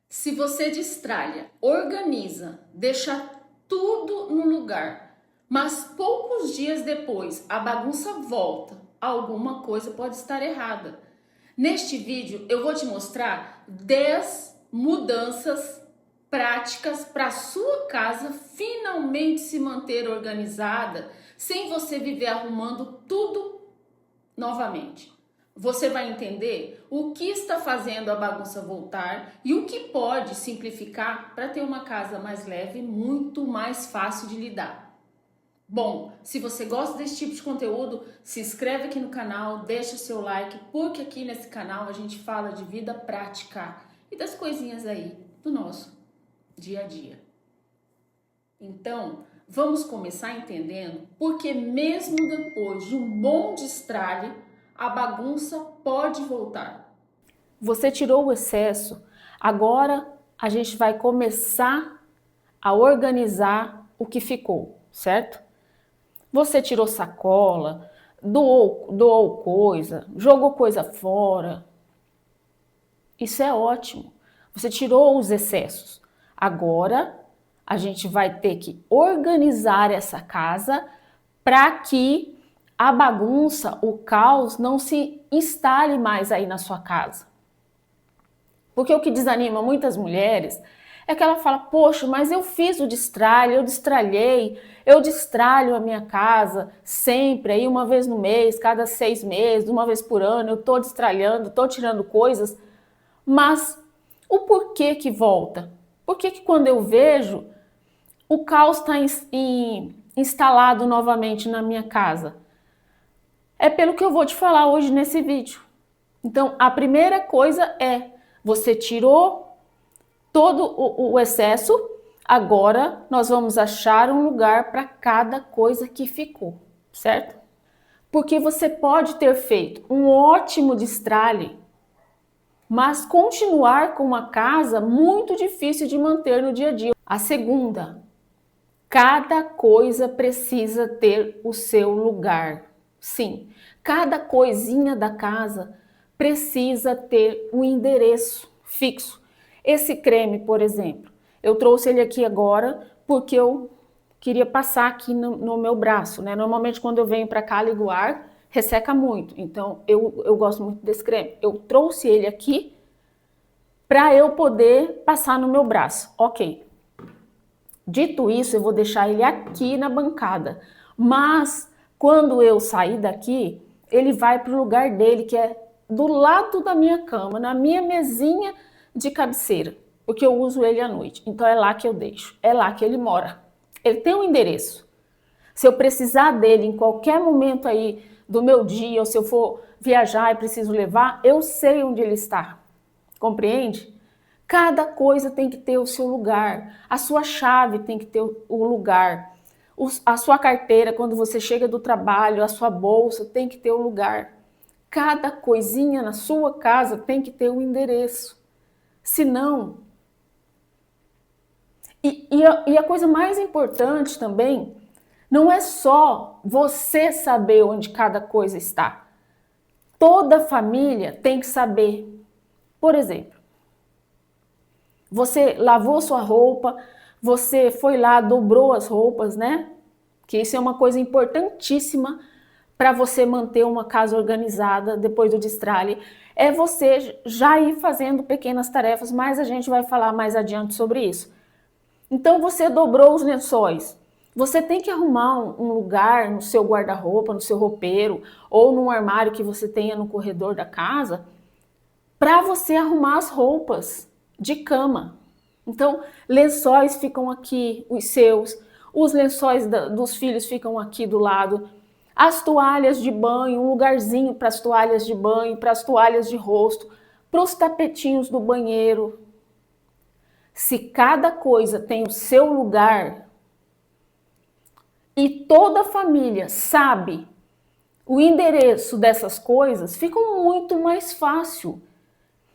Se você destralha, organiza, deixa tudo no lugar, mas poucos dias depois a bagunça volta, alguma coisa pode estar errada. Neste vídeo eu vou te mostrar 10 mudanças práticas para a sua casa finalmente se manter organizada, sem você viver arrumando tudo novamente. Você vai entender o que está fazendo a bagunça voltar e o que pode simplificar para ter uma casa mais leve e muito mais fácil de lidar. Bom, se você gosta desse tipo de conteúdo, se inscreve aqui no canal, deixa o seu like, porque aqui nesse canal a gente fala de vida prática e das coisinhas aí do nosso dia a dia. Então, vamos começar entendendo porque mesmo depois de um bom destralhe, a bagunça pode voltar. Você tirou o excesso, agora a gente vai começar a organizar o que ficou, certo? Você tirou sacola, doou coisa, jogou coisa fora. Isso é ótimo. Você tirou os excessos. Agora a gente vai ter que organizar essa casa para que a bagunça, o caos não se instale mais aí na sua casa. Porque o que desanima muitas mulheres é que ela fala, poxa, mas eu fiz o destralhe, eu destralhei, eu destralho a minha casa sempre, aí uma vez no mês, cada 6 meses, uma vez por ano, eu tô destralhando, tô tirando coisas, mas o porquê que volta? Por que quando eu vejo, o caos está instalado novamente na minha casa? É pelo que eu vou te falar hoje nesse vídeo. Então, a primeira coisa é, você tirou todo o excesso, agora nós vamos achar um lugar para cada coisa que ficou, certo? Porque você pode ter feito um ótimo destralhe, mas continuar com uma casa muito difícil de manter no dia a dia. A segunda, cada coisa precisa ter o seu lugar. Sim, cada coisinha da casa precisa ter um endereço fixo. Esse creme, por exemplo, eu trouxe ele aqui agora porque eu queria passar aqui no meu braço, né? Normalmente quando eu venho para cá ligo o ar, resseca muito. Então eu gosto muito desse creme. Eu trouxe ele aqui para eu poder passar no meu braço. Ok. Dito isso, eu vou deixar ele aqui na bancada. Mas quando eu sair daqui, ele vai para o lugar dele, que é do lado da minha cama, na minha mesinha de cabeceira, porque eu uso ele à noite. Então é lá que eu deixo, é lá que ele mora. Ele tem um endereço. Se eu precisar dele em qualquer momento aí do meu dia, ou se eu for viajar e preciso levar, eu sei onde ele está. Compreende? Cada coisa tem que ter o seu lugar. A sua chave tem que ter o lugar. A sua carteira, quando você chega do trabalho, a sua bolsa tem que ter o lugar. Cada coisinha na sua casa tem que ter um endereço. Senão... E a coisa mais importante também, não é só você saber onde cada coisa está. Toda família tem que saber. Por exemplo, você lavou sua roupa, você foi lá, dobrou as roupas, né? Que isso é uma coisa importantíssima para você manter uma casa organizada depois do destralhe. É você já ir fazendo pequenas tarefas, mas a gente vai falar mais adiante sobre isso. Então você dobrou os lençóis. Você tem que arrumar um lugar no seu guarda-roupa, no seu roupeiro, ou num armário que você tenha no corredor da casa, para você arrumar as roupas de cama. Então, lençóis ficam aqui, os seus, os lençóis dos filhos ficam aqui do lado, as toalhas de banho, um lugarzinho para as toalhas de banho, para as toalhas de rosto, para os tapetinhos do banheiro. Se cada coisa tem o seu lugar e toda a família sabe o endereço dessas coisas, fica muito mais fácil.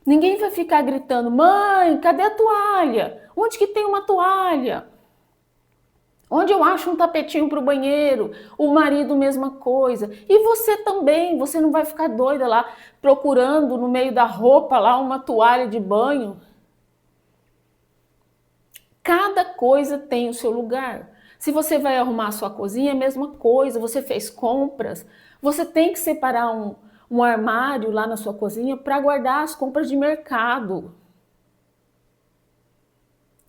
Ninguém vai ficar gritando, mãe, cadê a toalha? Onde que tem uma toalha? Onde eu acho um tapetinho para o banheiro? O marido, mesma coisa. E você também, você não vai ficar doida lá procurando no meio da roupa lá uma toalha de banho. Cada coisa tem o seu lugar. Se você vai arrumar a sua cozinha, é a mesma coisa. Você fez compras, você tem que separar um armário lá na sua cozinha para guardar as compras de mercado.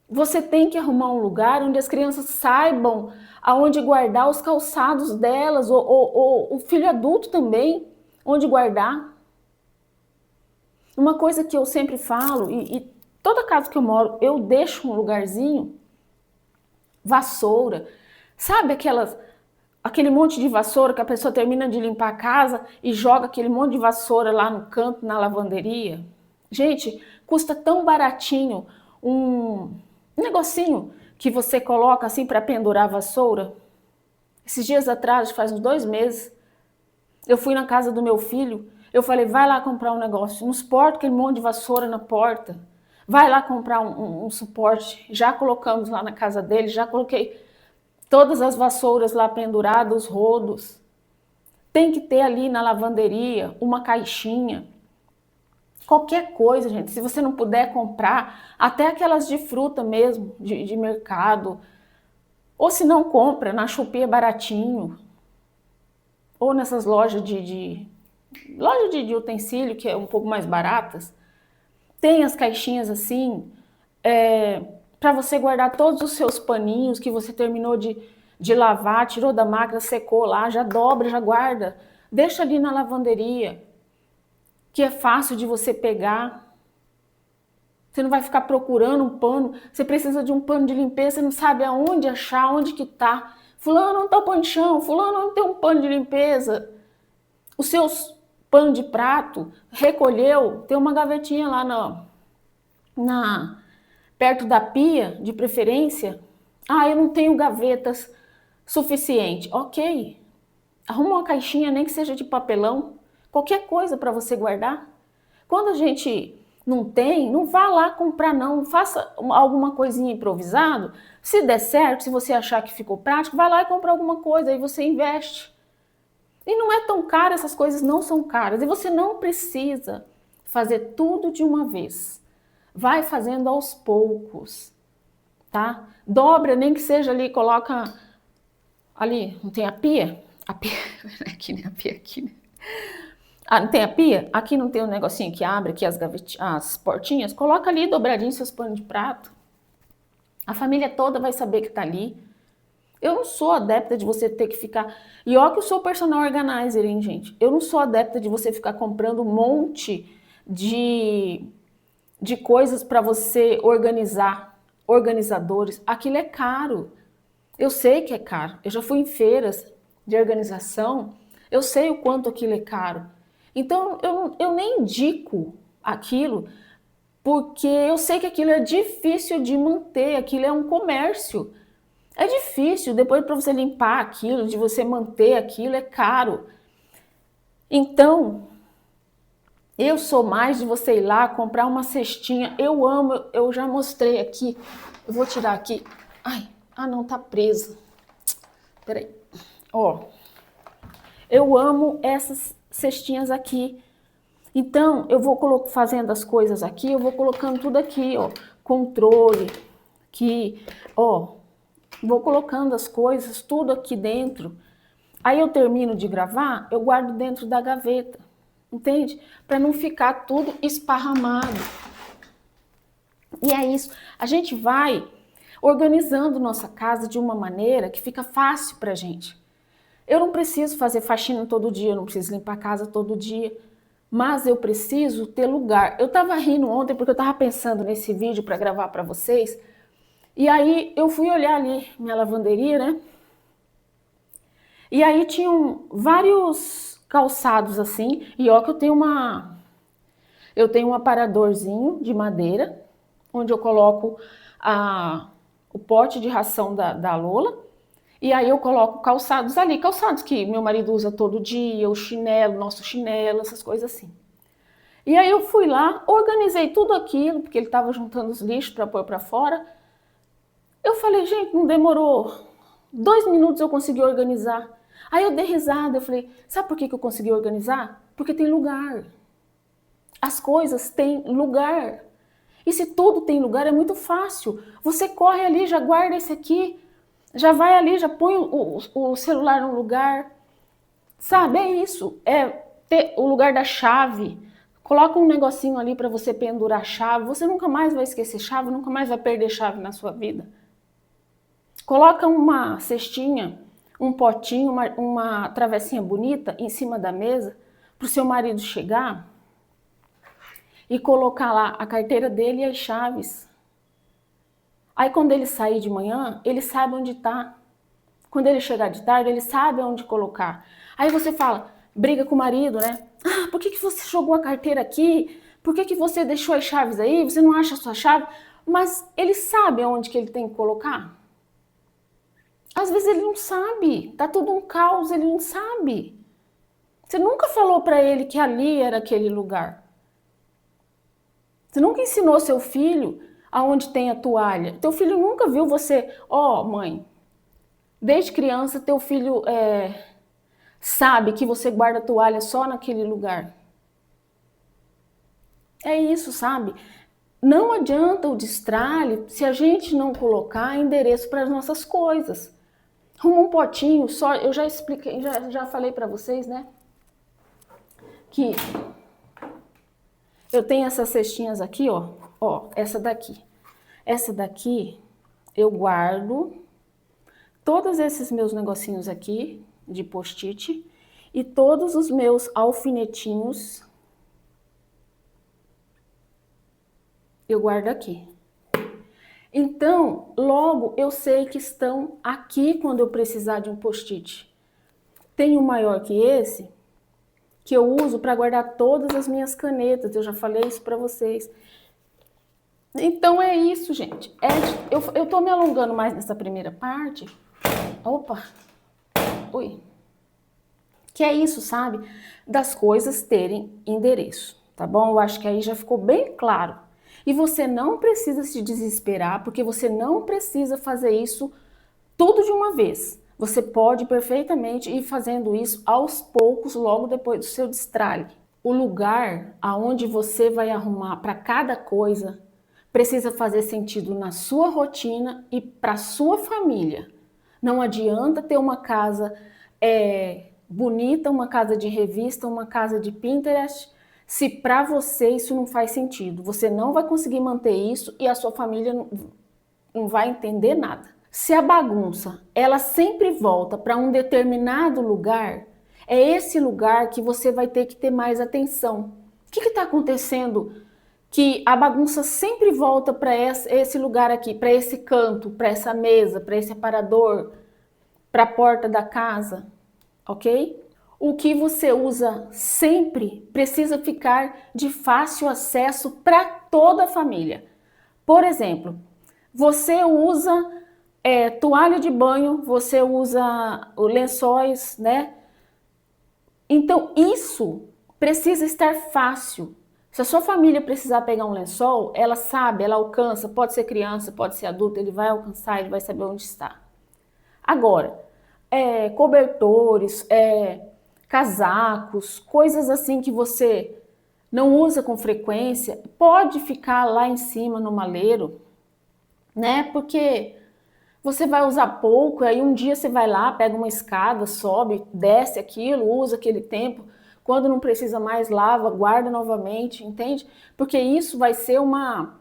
Você tem que arrumar um lugar onde as crianças saibam aonde guardar os calçados delas, ou o filho adulto também, onde guardar. Uma coisa que eu sempre falo, e toda casa que eu moro, eu deixo um lugarzinho, vassoura. Sabe aquele monte de vassoura que a pessoa termina de limpar a casa e joga aquele monte de vassoura lá no canto, na lavanderia? Gente, custa tão baratinho um negocinho que você coloca assim para pendurar a vassoura. Esses dias atrás, faz uns 2 meses, eu fui na casa do meu filho, eu falei, vai lá comprar um negócio, não suporta aquele monte de vassoura na porta, vai lá comprar um suporte. Já colocamos lá na casa dele, já coloquei todas as vassouras lá penduradas, os rodos. Tem que ter ali na lavanderia uma caixinha. Qualquer coisa, gente, se você não puder comprar, até aquelas de fruta mesmo, de mercado, ou se não compra, na Shopee é baratinho, ou nessas lojas loja de utensílio, que é um pouco mais baratas, tem as caixinhas assim, para você guardar todos os seus paninhos que você terminou de lavar, tirou da máquina, secou lá, já dobra, já guarda, deixa ali na lavanderia, que é fácil de você pegar. Você não vai ficar procurando um pano, você precisa de um pano de limpeza, você não sabe aonde achar, onde que tá. Fulano, não tá o pano de chão, fulano, não tem um pano de limpeza. Os seus panos de prato, recolheu, tem uma gavetinha lá perto da pia, de preferência. Ah, eu não tenho gavetas suficiente. Ok, arruma uma caixinha, nem que seja de papelão, qualquer coisa para você guardar. Quando a gente não tem, não vá lá comprar não, faça alguma coisinha improvisado. Se der certo, se você achar que ficou prático, vai lá e compra alguma coisa, aí você investe. E não é tão caro, essas coisas não são caras. E você não precisa fazer tudo de uma vez. Vai fazendo aos poucos, tá? Dobra, nem que seja ali, coloca ali, não tem a pia? A pia, aqui, né? A pia aqui, né? Ah, não tem a pia? Aqui não tem um negocinho que abre aqui as portinhas? Coloca ali dobradinho seus panos de prato. A família toda vai saber que tá ali. Eu não sou adepta de você ter que ficar... E ó que eu sou personal organizer, hein, gente? Eu não sou adepta de você ficar comprando um monte de coisas para você organizar, organizadores. Aquilo é caro. Eu sei que é caro. Eu já fui em feiras de organização. Eu sei o quanto aquilo é caro. Então, eu nem indico aquilo, porque eu sei que aquilo é difícil de manter, aquilo é um comércio. É difícil, depois para você limpar aquilo, de você manter aquilo, é caro. Então, eu sou mais de você ir lá, comprar uma cestinha. Eu amo, eu já mostrei aqui, eu vou tirar aqui. Ai, não, tá presa. Peraí. Ó, eu amo essas cestinhas aqui. Então, eu vou fazendo as coisas aqui, eu vou colocando tudo aqui, ó. Controle, aqui, ó. Vou colocando as coisas, tudo aqui dentro. Aí eu termino de gravar, eu guardo dentro da gaveta, entende? Para não ficar tudo esparramado. E é isso. A gente vai organizando nossa casa de uma maneira que fica fácil pra gente. Eu não preciso fazer faxina todo dia, eu não preciso limpar a casa todo dia, mas eu preciso ter lugar. Eu tava rindo ontem porque eu tava pensando nesse vídeo para gravar para vocês, e aí eu fui olhar ali minha lavanderia, né? E aí tinham vários calçados assim, e ó que eu tenho um aparadorzinho de madeira, onde eu coloco o pote de ração da Lola, e aí eu coloco calçados ali, calçados que meu marido usa todo dia, o chinelo, nosso chinelo, essas coisas assim. E aí eu fui lá, organizei tudo aquilo, porque ele estava juntando os lixos para pôr para fora. Eu falei, gente, não demorou 2 minutos eu consegui organizar. Aí eu dei risada, eu falei, sabe por que eu consegui organizar? Porque tem lugar. As coisas têm lugar. E se tudo tem lugar, é muito fácil. Você corre ali, já guarda esse aqui, já vai ali, já põe o celular no lugar. Sabe, é isso. É ter o lugar da chave. Coloca um negocinho ali para você pendurar a chave. Você nunca mais vai esquecer chave, nunca mais vai perder chave na sua vida. Coloca uma cestinha, um potinho, uma travessinha bonita em cima da mesa para o seu marido chegar e colocar lá a carteira dele e as chaves. Aí quando ele sair de manhã, ele sabe onde está. Quando ele chegar de tarde, ele sabe onde colocar. Aí você fala, briga com o marido, né? Ah, por que você jogou a carteira aqui? Por que você deixou as chaves aí? Você não acha a sua chave? Mas ele sabe onde que ele tem que colocar. Às vezes ele não sabe. Tá tudo um caos, ele não sabe. Você nunca falou para ele que ali era aquele lugar. Você nunca ensinou seu filho aonde tem a toalha. Teu filho nunca viu você... Ó, mãe, desde criança teu filho sabe que você guarda a toalha só naquele lugar. É isso, sabe? Não adianta o destralhe se a gente não colocar endereço para as nossas coisas. Arruma um potinho só, eu já expliquei, já falei para vocês, né? Que eu tenho essas cestinhas aqui, ó, essa daqui. Essa daqui eu guardo todos esses meus negocinhos aqui de post-it e todos os meus alfinetinhos eu guardo aqui. Então, logo eu sei que estão aqui quando eu precisar de um post-it. Tem um maior que esse, que eu uso para guardar todas as minhas canetas, eu já falei isso para vocês. Então é isso, gente. Eu tô me alongando mais nessa primeira parte. Opa! Oi! Que é isso, sabe? Das coisas terem endereço, tá bom? Eu acho que aí já ficou bem claro. E você não precisa se desesperar, porque você não precisa fazer isso tudo de uma vez. Você pode perfeitamente ir fazendo isso aos poucos, logo depois do seu destralhe. O lugar aonde você vai arrumar para cada coisa precisa fazer sentido na sua rotina e para a sua família. Não adianta ter uma casa bonita, uma casa de revista, uma casa de Pinterest, se para você isso não faz sentido. Você não vai conseguir manter isso e a sua família não vai entender nada. Se a bagunça, ela sempre volta para um determinado lugar, é esse lugar que você vai ter que ter mais atenção. O que está acontecendo que a bagunça sempre volta para esse lugar aqui, para esse canto, para essa mesa, para esse aparador, para a porta da casa, ok? O que você usa sempre precisa ficar de fácil acesso para toda a família. Por exemplo, você usa toalha de banho, você usa lençóis, né? Então isso precisa estar fácil. Se a sua família precisar pegar um lençol, ela sabe, ela alcança, pode ser criança, pode ser adulto, ele vai alcançar, ele vai saber onde está. Agora, cobertores, casacos, coisas assim que você não usa com frequência, pode ficar lá em cima no maleiro, né? Porque você vai usar pouco, aí um dia você vai lá, pega uma escada, sobe, desce aquilo, usa aquele tempo, quando não precisa mais lava, guarda novamente, entende? Porque isso vai ser uma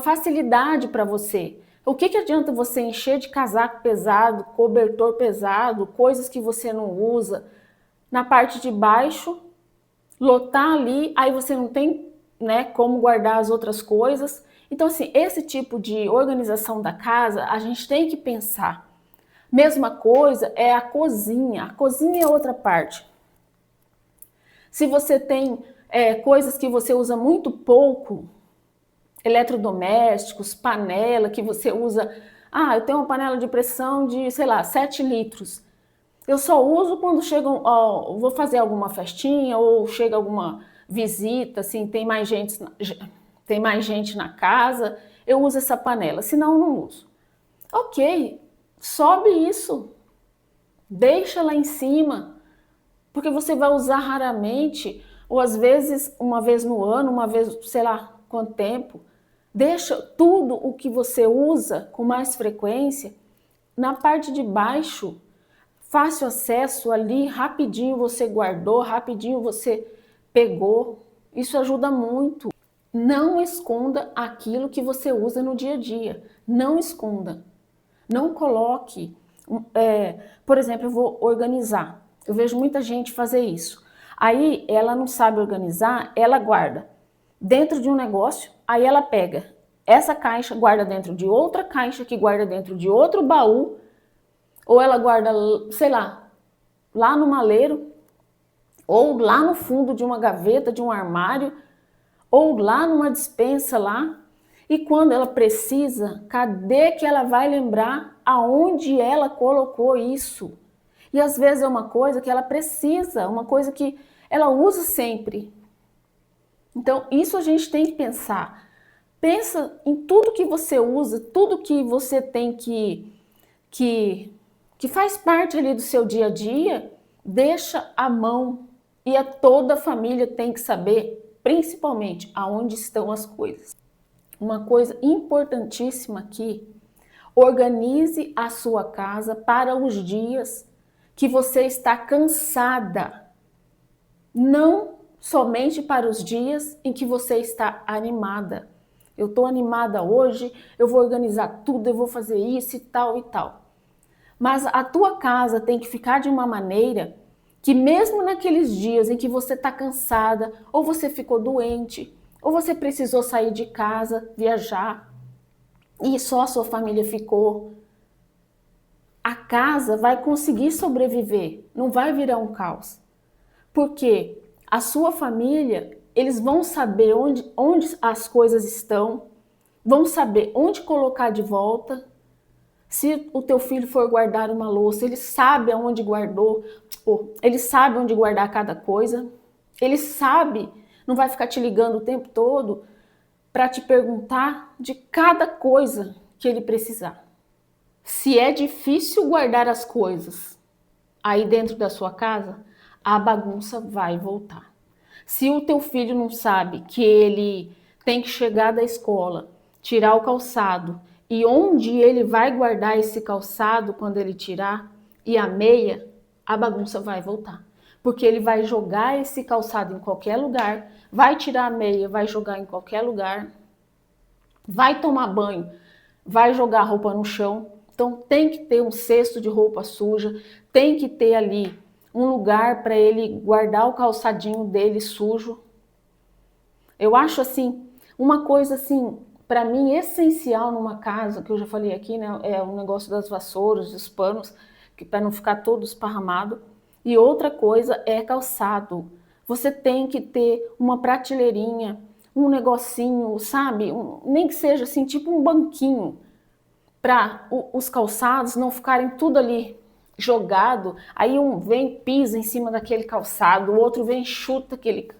facilidade para você. O que adianta você encher de casaco pesado, cobertor pesado, coisas que você não usa, na parte de baixo, lotar ali, aí você não tem, né, como guardar as outras coisas. Então, assim, esse tipo de organização da casa, a gente tem que pensar. Mesma coisa é a cozinha é outra parte. Se você tem coisas que você usa muito pouco, eletrodomésticos, panela que você usa, eu tenho uma panela de pressão de, sei lá, 7 litros. Eu só uso quando chegam, vou fazer alguma festinha ou chega alguma visita, assim, tem mais gente na casa, eu uso essa panela, senão eu não uso. Ok, sobe isso, deixa lá em cima, porque você vai usar raramente, ou às vezes uma vez no ano, uma vez, sei lá quanto tempo. Deixa tudo o que você usa com mais frequência na parte de baixo, fácil acesso ali, rapidinho você guardou, rapidinho você pegou. Isso ajuda muito. Não esconda aquilo que você usa no dia a dia. Não esconda. Não coloque. Por exemplo, eu vou organizar. Eu vejo muita gente fazer isso. Aí ela não sabe organizar, ela guarda dentro de um negócio, aí ela pega essa caixa, guarda dentro de outra caixa, que guarda dentro de outro baú, ou ela guarda, sei lá no maleiro, ou lá no fundo de uma gaveta, de um armário, ou lá numa despensa lá. E quando ela precisa, cadê que ela vai lembrar aonde ela colocou isso? E às vezes é uma coisa que ela precisa, uma coisa que ela usa sempre. Então, isso a gente tem que pensar. Pensa em tudo que você usa, tudo que você tem que faz parte ali do seu dia a dia, deixa à mão. E toda a família tem que saber, principalmente, aonde estão as coisas. Uma coisa importantíssima aqui, organize a sua casa para os dias que você está cansada. Não somente para os dias em que você está animada. Eu estou animada hoje, eu vou organizar tudo, eu vou fazer isso e tal e tal. Mas a tua casa tem que ficar de uma maneira que mesmo naqueles dias em que você está cansada, ou você ficou doente, ou você precisou sair de casa, viajar, e só a sua família ficou, a casa vai conseguir sobreviver, não vai virar um caos. Porque a sua família, eles vão saber onde as coisas estão, vão saber onde colocar de volta. Se o teu filho for guardar uma louça, ele sabe aonde guardou, ele sabe onde guardar cada coisa, ele sabe, não vai ficar te ligando o tempo todo para te perguntar de cada coisa que ele precisar. Se é difícil guardar as coisas aí dentro da sua casa, a bagunça vai voltar. Se o teu filho não sabe que ele tem que chegar da escola, tirar o calçado, e onde ele vai guardar esse calçado quando ele tirar, e a meia, a bagunça vai voltar. Porque ele vai jogar esse calçado em qualquer lugar, vai tirar a meia, vai jogar em qualquer lugar, vai tomar banho, vai jogar a roupa no chão. Então tem que ter um cesto de roupa suja, tem que ter ali um lugar para ele guardar o calçadinho dele sujo. Eu acho assim, uma coisa assim, para mim essencial numa casa, que eu já falei aqui, né, é o negócio das vassouras, dos panos, que para não ficar todo esparramado. E outra coisa é calçado. Você tem que ter uma prateleirinha, um negocinho, sabe? Nem que seja assim, tipo um banquinho, para os calçados não ficarem tudo ali jogado. Aí um vem, pisa em cima daquele calçado, o outro vem, chuta aquele...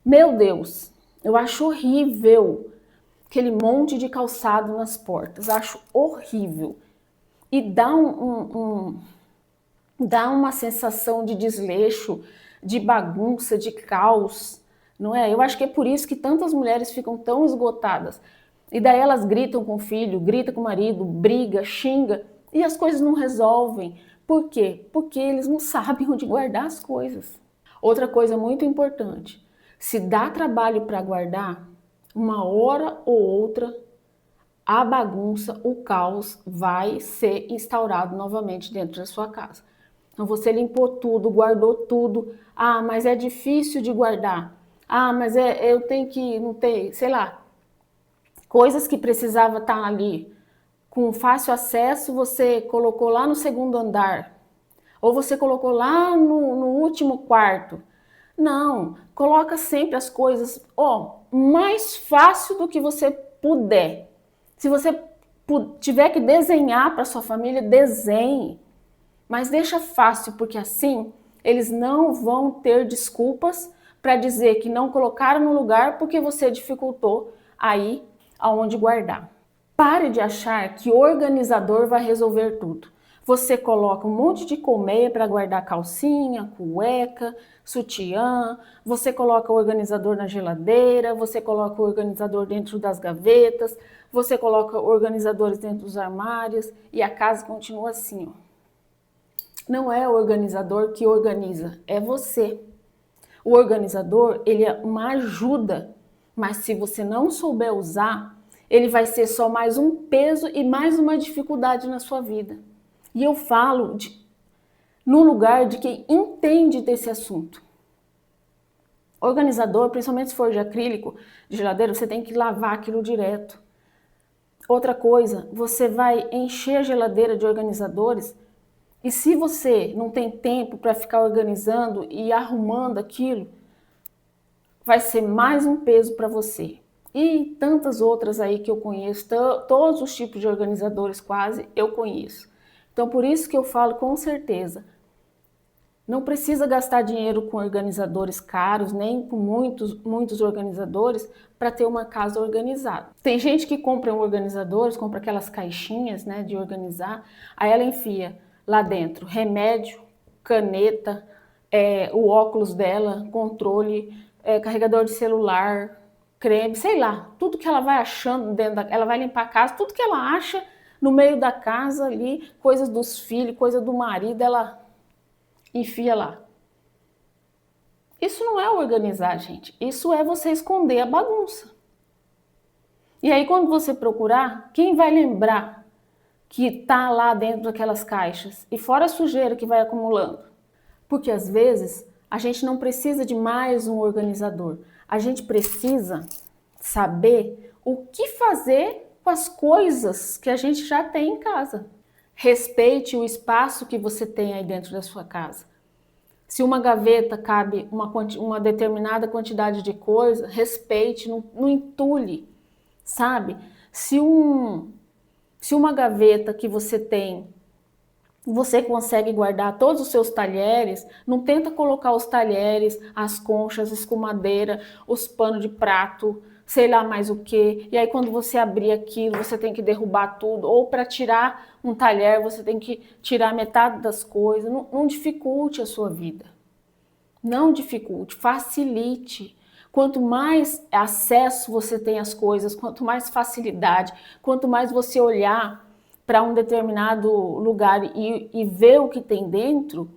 Meu Deus, eu acho horrível aquele monte de calçado nas portas, acho horrível. E dá dá uma sensação de desleixo, de bagunça, de caos, não é? Eu acho que é por isso que tantas mulheres ficam tão esgotadas. E daí elas gritam com o filho, gritam com o marido, briga, xinga, e as coisas não resolvem. Por quê? Porque eles não sabem onde guardar as coisas. Outra coisa muito importante, se dá trabalho para guardar, uma hora ou outra, a bagunça, o caos vai ser instaurado novamente dentro da sua casa. Então você limpou tudo, guardou tudo. Ah, mas é difícil de guardar. Ah, mas eu tenho que, não tem, sei lá, coisas que precisava estar ali com fácil acesso, você colocou lá no segundo andar. Ou você colocou lá no último quarto. Não, coloca sempre as coisas, mais fácil do que você puder. Se você tiver que desenhar para sua família, desenhe. Mas deixa fácil, porque assim eles não vão ter desculpas para dizer que não colocaram no lugar porque você dificultou aí aonde guardar. Pare de achar que o organizador vai resolver tudo. Você coloca um monte de colmeia para guardar calcinha, cueca, sutiã, você coloca o organizador na geladeira, você coloca o organizador dentro das gavetas, você coloca organizadores dentro dos armários e a casa continua assim, ó. Não é o organizador que organiza, é você. O organizador, ele é uma ajuda, mas se você não souber usar, ele vai ser só mais um peso e mais uma dificuldade na sua vida. E eu falo no lugar de quem entende desse assunto. Organizador, principalmente se for de acrílico, de geladeira, você tem que lavar aquilo direto. Outra coisa, você vai encher a geladeira de organizadores e se você não tem tempo para ficar organizando e arrumando aquilo, vai ser mais um peso para você. E tantas outras aí que eu conheço, todos os tipos de organizadores quase eu conheço. Então por isso que eu falo com certeza, não precisa gastar dinheiro com organizadores caros, nem com muitos organizadores para ter uma casa organizada. Tem gente que compra organizadores, compra aquelas caixinhas, né, de organizar, aí ela enfia lá dentro remédio, caneta, o óculos dela, controle, carregador de celular, creme, sei lá, tudo que ela vai achando ela vai limpar a casa, tudo que ela acha no meio da casa ali, coisas dos filhos, coisa do marido, ela enfia lá. Isso não é organizar, gente. Isso é você esconder a bagunça. E aí quando você procurar, quem vai lembrar que tá lá dentro daquelas caixas? E fora a sujeira que vai acumulando. Porque às vezes a gente não precisa de mais um organizador. A gente precisa saber o que fazer com as coisas que a gente já tem em casa. Respeite o espaço que você tem aí dentro da sua casa. Se uma gaveta cabe uma determinada quantidade de coisa, respeite, não entule, sabe? Se uma gaveta que você tem, você consegue guardar todos os seus talheres, não tenta colocar os talheres, as conchas, escumadeira, os panos de prato, sei lá mais o que. E aí quando você abrir aquilo, você tem que derrubar tudo. Ou para tirar um talher, você tem que tirar metade das coisas. Não dificulte a sua vida. Não dificulte, facilite. Quanto mais acesso você tem às coisas, quanto mais facilidade, quanto mais você olhar para um determinado lugar e ver o que tem dentro,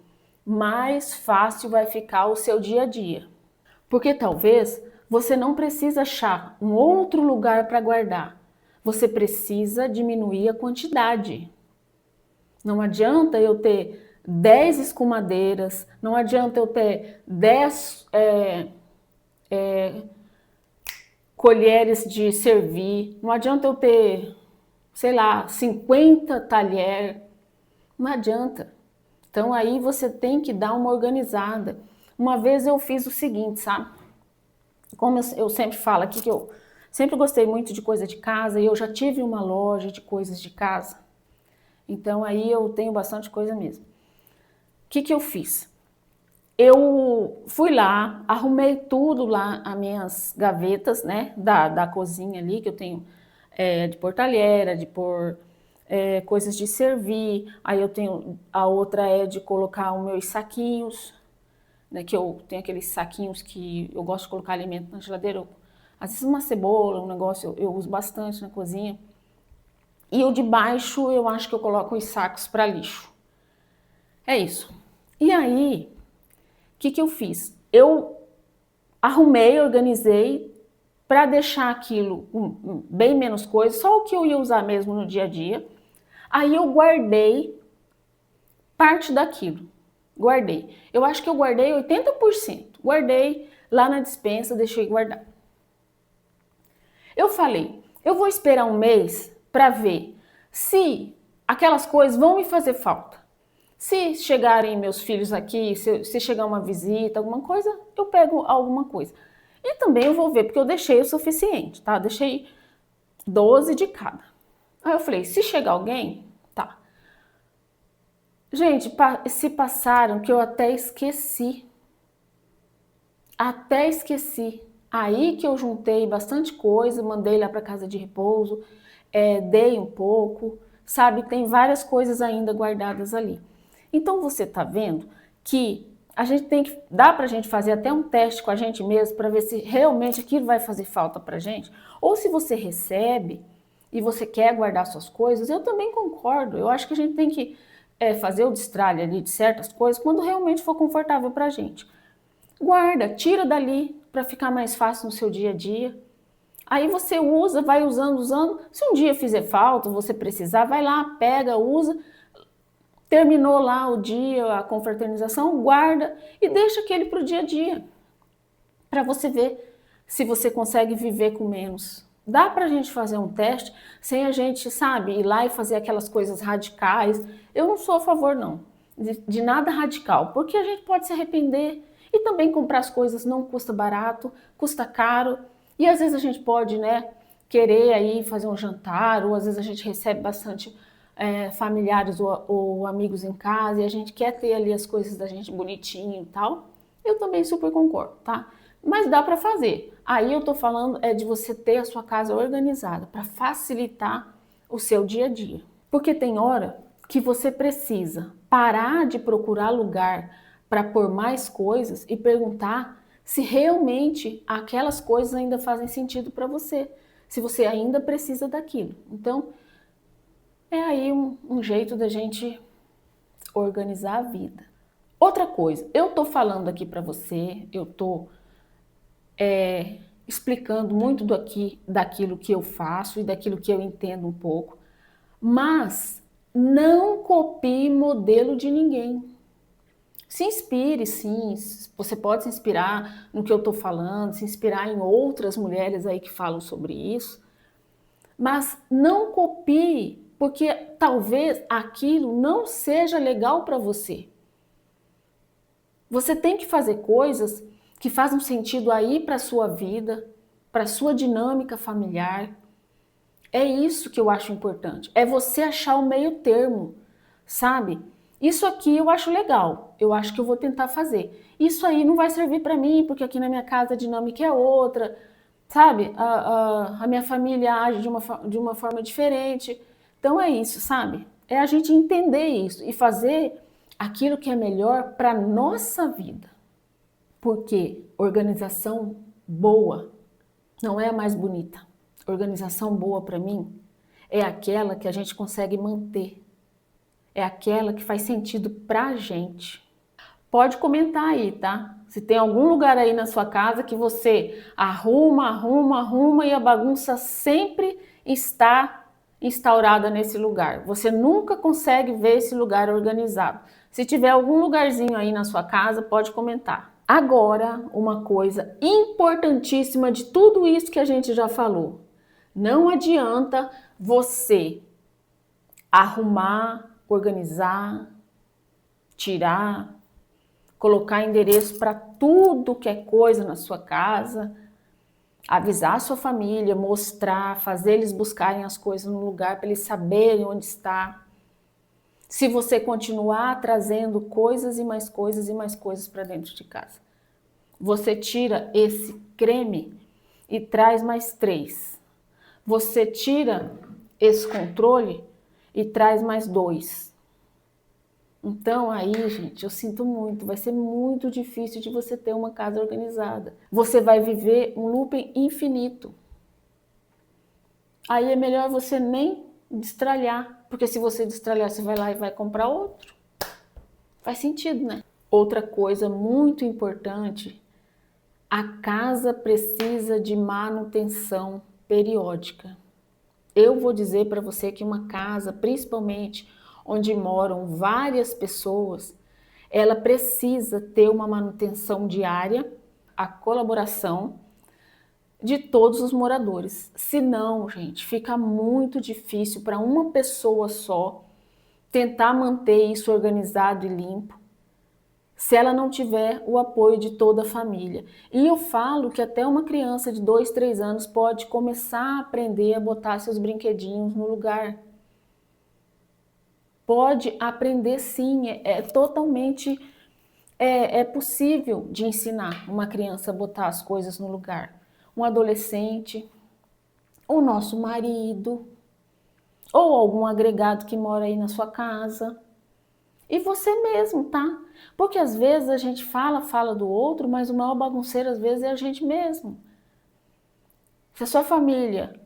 mais fácil vai ficar o seu dia a dia. Porque talvez você não precisa achar um outro lugar para guardar. Você precisa diminuir a quantidade. Não adianta eu ter 10 escumadeiras, não adianta eu ter 10 colheres de servir, não adianta eu ter, sei lá, 50 talheres, não adianta. Então aí você tem que dar uma organizada. Uma vez eu fiz o seguinte, sabe? Como eu sempre falo aqui que eu sempre gostei muito de coisa de casa e eu já tive uma loja de coisas de casa. Então aí eu tenho bastante coisa mesmo. O que eu fiz? Eu fui lá, arrumei tudo lá, as minhas gavetas, né, da cozinha ali, que eu tenho de pôr talher, de pôr coisas de servir. Aí eu tenho, a outra é de colocar os meus saquinhos, né, que eu tenho aqueles saquinhos que eu gosto de colocar alimento na geladeira. Às vezes uma cebola, um negócio, eu uso bastante na cozinha. E o de baixo eu acho que eu coloco os sacos para lixo. É isso. E aí, o que eu fiz? Eu arrumei, organizei para deixar aquilo bem menos coisa, só o que eu ia usar mesmo no dia a dia. Aí eu guardei parte daquilo. Guardei. Eu acho que eu guardei 80%. Guardei lá na despensa, deixei guardar. Eu falei, eu vou esperar um mês para ver se aquelas coisas vão me fazer falta. Se chegarem meus filhos aqui, se chegar uma visita, alguma coisa, eu pego alguma coisa. E também eu vou ver, porque eu deixei o suficiente, tá? Deixei 12 de cada. Aí eu falei, se chegar alguém, tá. Gente, se passaram que eu até esqueci. Até esqueci. Aí que eu juntei bastante coisa, mandei lá para casa de repouso, dei um pouco, sabe? Tem várias coisas ainda guardadas ali. Então você tá vendo que a gente tem que, dá pra gente fazer até um teste com a gente mesmo para ver se realmente aquilo vai fazer falta pra gente, ou se você recebe e você quer guardar suas coisas, eu também concordo. Eu acho que a gente tem que fazer o destralhe ali de certas coisas quando realmente for confortável pra gente. Guarda, tira dali para ficar mais fácil no seu dia a dia. Aí você usa, vai usando, usando. Se um dia fizer falta, você precisar, vai lá, pega, usa. Terminou lá o dia, a confraternização, guarda e deixa aquele para o dia a dia. Para você ver se você consegue viver com menos. Dá para a gente fazer um teste sem a gente, sabe, ir lá e fazer aquelas coisas radicais. Eu não sou a favor, não, de nada radical, porque a gente pode se arrepender. E também comprar as coisas não custa barato, custa caro. E às vezes a gente pode, né, querer aí fazer um jantar, ou às vezes a gente recebe bastante familiares ou amigos em casa e a gente quer ter ali as coisas da gente bonitinho e tal. Eu também super concordo, tá? Mas dá para fazer. Aí eu tô falando de você ter a sua casa organizada para facilitar o seu dia a dia. Porque tem hora que você precisa parar de procurar lugar para pôr mais coisas e perguntar se realmente aquelas coisas ainda fazem sentido para você, se você ainda precisa daquilo. Então, é aí um jeito da gente organizar a vida. Outra coisa, eu tô falando aqui para você, eu tô explicando muito daquilo que eu faço e daquilo que eu entendo um pouco, mas não copie modelo de ninguém. Se inspire, sim, você pode se inspirar no que eu estou falando, se inspirar em outras mulheres aí que falam sobre isso, mas não copie, porque talvez aquilo não seja legal para você. Você tem que fazer coisas que façam sentido aí para a sua vida, para a sua dinâmica familiar. É isso que eu acho importante, é você achar o meio termo, sabe? Isso aqui eu acho legal, eu acho que eu vou tentar fazer. Isso aí não vai servir para mim, porque aqui na minha casa a dinâmica é outra, sabe? A minha família age de uma forma diferente. Então é isso, sabe? É a gente entender isso e fazer aquilo que é melhor para nossa vida. Porque organização boa não é a mais bonita. Organização boa para mim é aquela que a gente consegue manter. É aquela que faz sentido pra gente. Pode comentar aí, tá? Se tem algum lugar aí na sua casa que você arruma e a bagunça sempre está instaurada nesse lugar. Você nunca consegue ver esse lugar organizado. Se tiver algum lugarzinho aí na sua casa, pode comentar. Agora, uma coisa importantíssima de tudo isso que a gente já falou. Não adianta você arrumar, organizar, tirar, colocar endereço para tudo que é coisa na sua casa, avisar a sua família, mostrar, fazer eles buscarem as coisas no lugar para eles saberem onde está. Se você continuar trazendo coisas e mais coisas e mais coisas para dentro de casa, você tira esse creme e traz mais 3. Você tira esse controle e traz mais 2. Então aí, gente, eu sinto muito, vai ser muito difícil de você ter uma casa organizada. Você vai viver um looping infinito. Aí é melhor você nem destralhar, porque se você destralhar, você vai lá e vai comprar outro. Faz sentido, né? Outra coisa muito importante, a casa precisa de manutenção periódica. Eu vou dizer para você que uma casa, principalmente onde moram várias pessoas, ela precisa ter uma manutenção diária, a colaboração de todos os moradores. Senão, gente, fica muito difícil para uma pessoa só tentar manter isso organizado e limpo, se ela não tiver o apoio de toda a família. E eu falo que até uma criança de 2, 3 anos pode começar a aprender a botar seus brinquedinhos no lugar. Pode aprender sim, totalmente possível de ensinar uma criança a botar as coisas no lugar. Um adolescente, o nosso marido, ou algum agregado que mora aí na sua casa. E você mesmo, tá? Porque às vezes a gente fala do outro, mas o maior bagunceiro às vezes é a gente mesmo. Se a sua família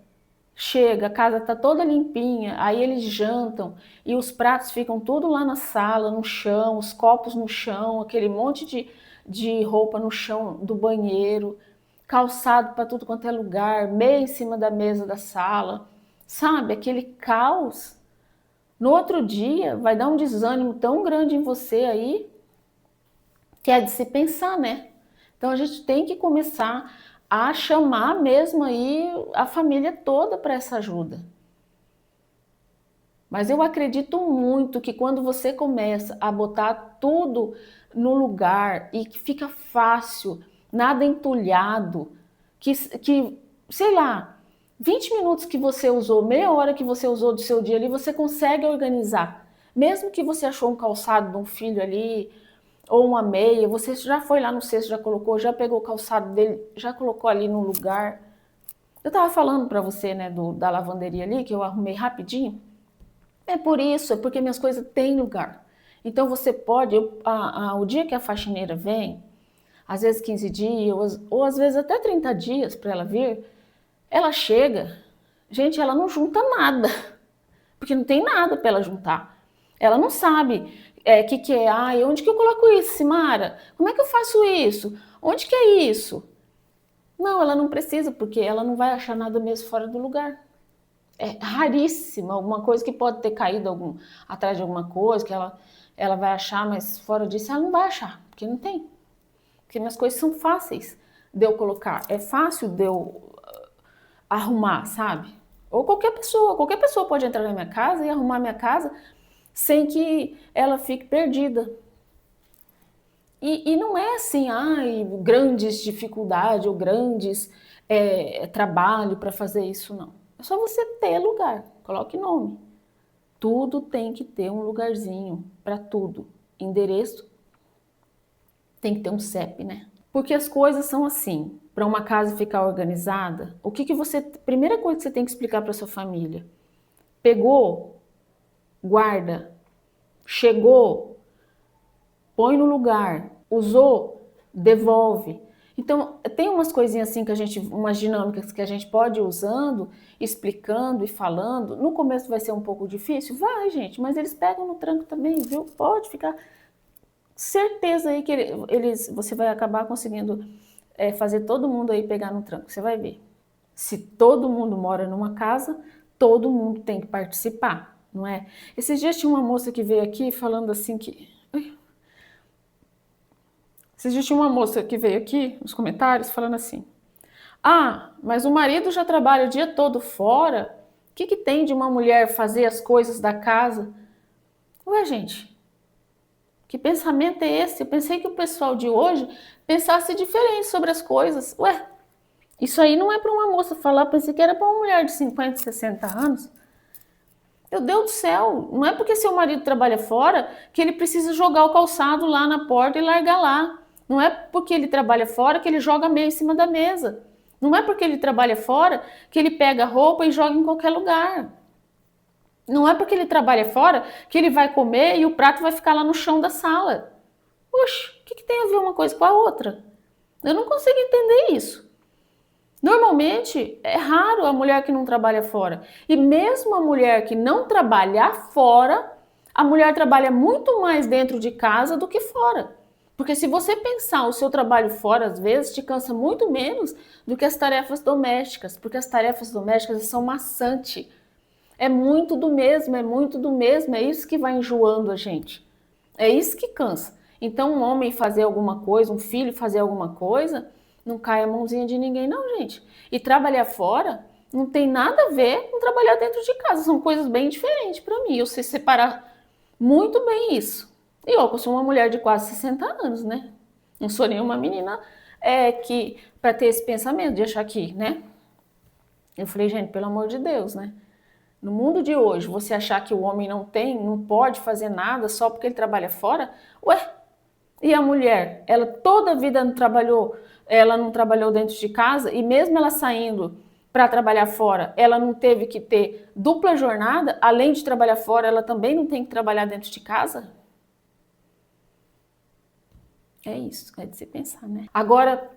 chega, a casa tá toda limpinha, aí eles jantam e os pratos ficam tudo lá na sala, no chão, os copos no chão, aquele monte de roupa no chão do banheiro, calçado para tudo quanto é lugar, meio em cima da mesa da sala, sabe? Aquele caos. No outro dia vai dar um desânimo tão grande em você aí, que é de se pensar, né? Então a gente tem que começar a chamar mesmo aí a família toda para essa ajuda. Mas eu acredito muito que quando você começa a botar tudo no lugar e que fica fácil, nada entulhado, que sei lá, 20 minutos que você usou, meia hora que você usou do seu dia ali, você consegue organizar. Mesmo que você achou um calçado de um filho ali, ou uma meia, você já foi lá no cesto, já colocou, já pegou o calçado dele, já colocou ali no lugar. Eu tava falando para você, né, da lavanderia ali, que eu arrumei rapidinho. É por isso, é porque minhas coisas têm lugar. Então você pode, o dia que a faxineira vem, às vezes 15 dias, ou às vezes até 30 dias para ela vir, ela chega, gente, ela não junta nada, porque não tem nada para ela juntar. Ela não sabe que é, ai, onde que eu coloco isso, Simara? Como é que eu faço isso? Onde que é isso? Não, ela não precisa, porque ela não vai achar nada mesmo fora do lugar. É raríssima, alguma coisa que pode ter caído atrás de alguma coisa, que ela vai achar, mas fora disso ela não vai achar, porque não tem. Porque minhas coisas são fáceis de eu colocar, é fácil de eu arrumar, sabe? Ou qualquer pessoa pode entrar na minha casa e arrumar minha casa sem que ela fique perdida. E não é assim, ai, grandes dificuldades ou grandes trabalho para fazer isso, não. É só você ter lugar, coloque nome. Tudo tem que ter um lugarzinho para tudo. Endereço tem que ter um CEP, né? Porque as coisas são assim. Para uma casa ficar organizada, primeira coisa que você tem que explicar para sua família: pegou, guarda, chegou, põe no lugar, usou, devolve. Então, tem umas coisinhas assim umas dinâmicas que a gente pode ir usando, explicando e falando. No começo vai ser um pouco difícil? Vai, gente, mas eles pegam no tranco também, viu? Pode ficar certeza aí que você vai acabar conseguindo fazer todo mundo aí pegar no tranco, você vai ver. Se todo mundo mora numa casa, todo mundo tem que participar, não é? Esses dias tinha uma moça que veio aqui falando assim Esses dias tinha uma moça que veio aqui nos comentários falando assim: ah, mas o marido já trabalha o dia todo fora, o que tem de uma mulher fazer as coisas da casa? Ué, gente, que pensamento é esse? Eu pensei que o pessoal de hoje pensasse diferente sobre as coisas. Ué, isso aí não é para uma moça falar, pensei que era para uma mulher de 50, 60 anos. Meu Deus do céu, não é porque seu marido trabalha fora que ele precisa jogar o calçado lá na porta e largar lá. Não é porque ele trabalha fora que ele joga meio em cima da mesa. Não é porque ele trabalha fora que ele pega a roupa e joga em qualquer lugar. Não é porque ele trabalha fora que ele vai comer e o prato vai ficar lá no chão da sala. Oxe, o que tem a ver uma coisa com a outra? Eu não consigo entender isso. Normalmente, é raro a mulher que não trabalha fora. E mesmo a mulher que não trabalha fora, a mulher trabalha muito mais dentro de casa do que fora. Porque se você pensar o seu trabalho fora, às vezes, te cansa muito menos do que as tarefas domésticas. Porque as tarefas domésticas são maçantes. É muito do mesmo, é muito do mesmo. É isso que vai enjoando a gente. É isso que cansa. Então, um homem fazer alguma coisa, um filho fazer alguma coisa, não cai a mãozinha de ninguém, não, gente. E trabalhar fora não tem nada a ver com trabalhar dentro de casa. São coisas bem diferentes para mim. Eu sei separar muito bem isso. E eu sou uma mulher de quase 60 anos, né? Não sou nenhuma menina que para ter esse pensamento de achar que, né? Eu falei, gente, pelo amor de Deus, né? No mundo de hoje, você achar que o homem não pode fazer nada só porque ele trabalha fora? Ué, e a mulher? Ela toda a vida ela não trabalhou dentro de casa e mesmo ela saindo para trabalhar fora, ela não teve que ter dupla jornada? Além de trabalhar fora, ela também não tem que trabalhar dentro de casa? É isso, é de se pensar, né? Agora,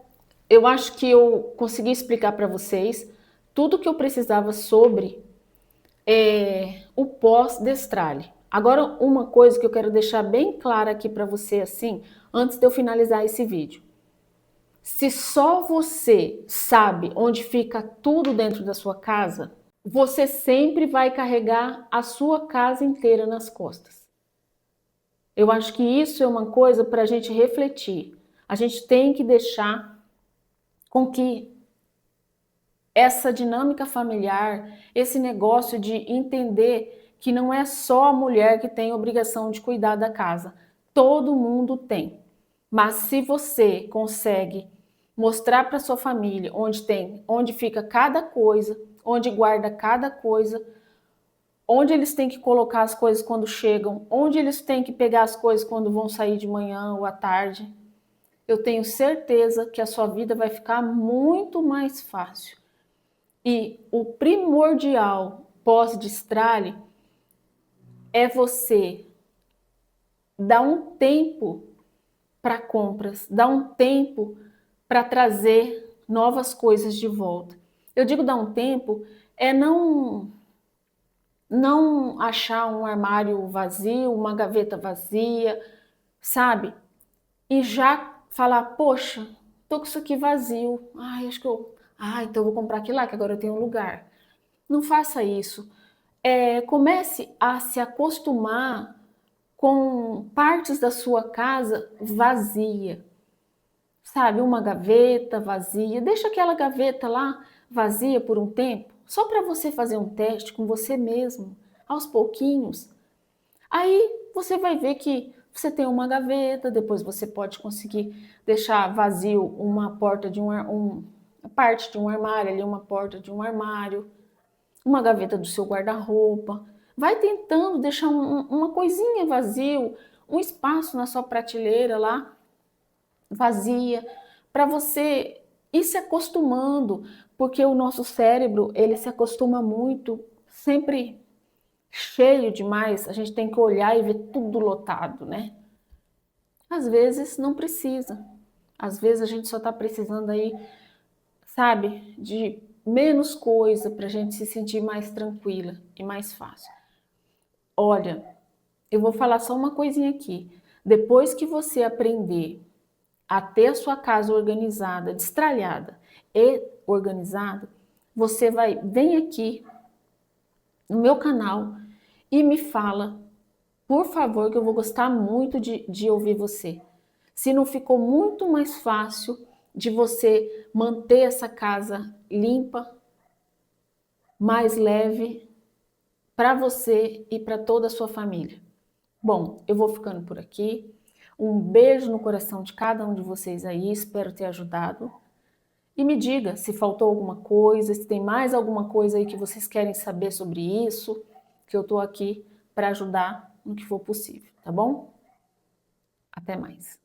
eu acho que eu consegui explicar para vocês tudo que eu precisava sobre o pós-destrale. Agora, uma coisa que eu quero deixar bem clara aqui para você, assim, antes de eu finalizar esse vídeo. Se só você sabe onde fica tudo dentro da sua casa, você sempre vai carregar a sua casa inteira nas costas. Eu acho que isso é uma coisa para a gente refletir. A gente tem que deixar com que essa dinâmica familiar, esse negócio de entender que não é só a mulher que tem a obrigação de cuidar da casa. Todo mundo tem. Mas se você consegue mostrar para sua família onde fica cada coisa, onde guarda cada coisa, onde eles têm que colocar as coisas quando chegam, onde eles têm que pegar as coisas quando vão sair de manhã ou à tarde, eu tenho certeza que a sua vida vai ficar muito mais fácil. E o primordial pós-destrale é você dar um tempo para compras, dar um tempo para trazer novas coisas de volta. Eu digo dar um tempo, é não achar um armário vazio, uma gaveta vazia, sabe? E já falar, poxa, tô com isso aqui vazio. Ai, acho que então eu vou comprar aquilo lá, que agora eu tenho um lugar. Não faça isso. Comece a se acostumar com partes da sua casa vazia. Sabe, uma gaveta vazia. Deixa aquela gaveta lá vazia por um tempo, só para você fazer um teste com você mesmo, aos pouquinhos. Aí você vai ver que você tem uma gaveta, depois você pode conseguir deixar vazio uma porta de a parte de um armário ali, uma porta de um armário, uma gaveta do seu guarda-roupa. Vai tentando deixar uma coisinha vazio, um espaço na sua prateleira lá, vazia, para você ir se acostumando, porque o nosso cérebro, ele se acostuma muito, sempre cheio demais, a gente tem que olhar e ver tudo lotado, né? Às vezes não precisa. Às vezes a gente só está precisando aí, sabe, de menos coisa para a gente se sentir mais tranquila e mais fácil. Olha, eu vou falar só uma coisinha aqui. Depois que você aprender a ter a sua casa organizada, destralhada e organizada, você vem aqui no meu canal e me fala, por favor, que eu vou gostar muito de ouvir você. Se não ficou muito mais fácil de você manter essa casa limpa, mais leve para você e para toda a sua família. Bom, eu vou ficando por aqui. Um beijo no coração de cada um de vocês aí, espero ter ajudado. E me diga se faltou alguma coisa, se tem mais alguma coisa aí que vocês querem saber sobre isso, que eu estou aqui para ajudar no que for possível, tá bom? Até mais.